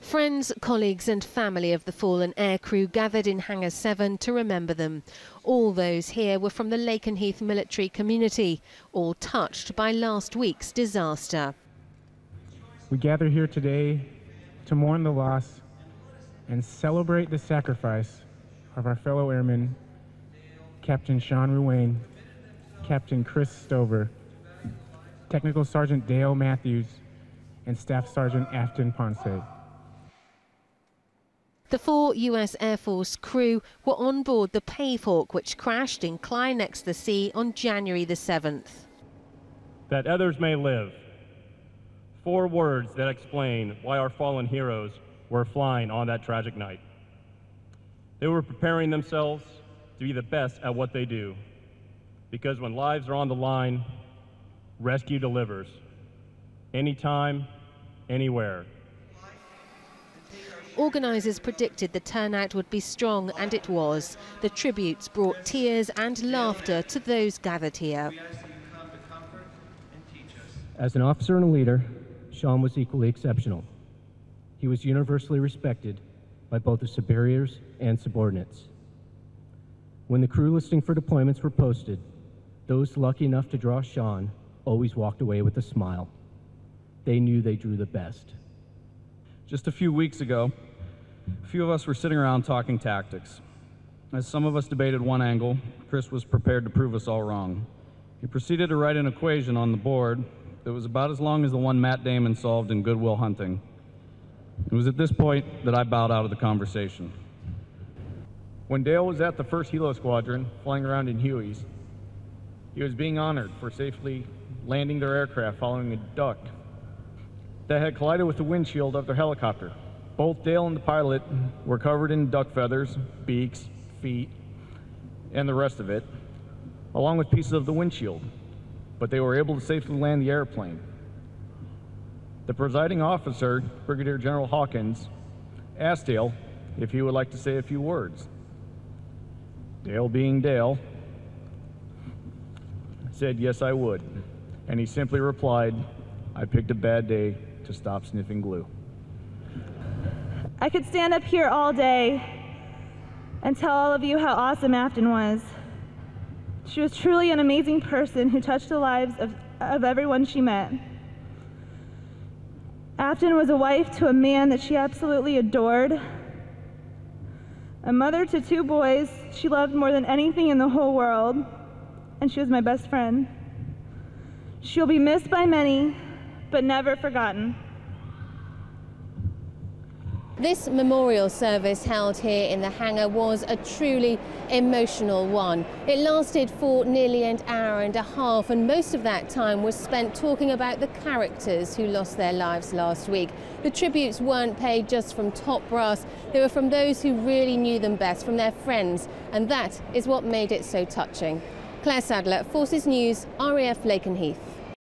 Friends, colleagues and family of the fallen aircrew gathered in Hangar 7 to remember them. All those here were from the Lakenheath military community, all touched by last week's disaster. We gather here today to mourn the loss and celebrate the sacrifice of our fellow airmen, Captain Sean Ruane, Captain Chris Stover, Technical Sergeant Dale Matthews, and Staff Sergeant Afton Ponce. The 4 US Air Force crew were on board the Pavehawk, which crashed in Clyde next the Sea on January the 7th. That others may live. 4 words that explain why our fallen heroes were flying on that tragic night. They were preparing themselves to be the best at what they do, because when lives are on the line, rescue delivers. Anytime, anywhere. Organisers predicted the turnout would be strong, and it was. The tributes brought tears and laughter to those gathered here. As an officer and a leader, Sean was equally exceptional. He was universally respected by both his superiors and subordinates. When the crew listing for deployments were posted, those lucky enough to draw Sean always walked away with a smile. They knew they drew the best. Just a few weeks ago, a few of us were sitting around talking tactics. As some of us debated one angle, Chris was prepared to prove us all wrong. He proceeded to write an equation on the board that was about as long as the one Matt Damon solved in Good Will Hunting. It was at this point that I bowed out of the conversation. When Dale was at the 1st Helo Squadron, flying around in Hueys, he was being honored for safely landing their aircraft following a duck that had collided with the windshield of their helicopter. Both Dale and the pilot were covered in duck feathers, beaks, feet, and the rest of it, along with pieces of the windshield, but they were able to safely land the airplane. The presiding officer, Brigadier General Hawkins, asked Dale if he would like to say a few words. Dale, being Dale, said, "Yes, I would," and he simply replied, "I picked a bad day to stop sniffing glue." I could stand up here all day and tell all of you how awesome Afton was. She was truly an amazing person who touched the lives of everyone she met. Afton was a wife to a man that she absolutely adored, a mother to 2 boys she loved more than anything in the whole world, and she was my best friend. She'll be missed by many, but never forgotten. This memorial service held here in the hangar was a truly emotional one. It lasted for nearly an hour and a half, and most of that time was spent talking about the characters who lost their lives last week. The tributes weren't paid just from top brass, they were from those who really knew them best, from their friends, and that is what made it so touching. Claire Sadler, Forces News, RAF Lakenheath.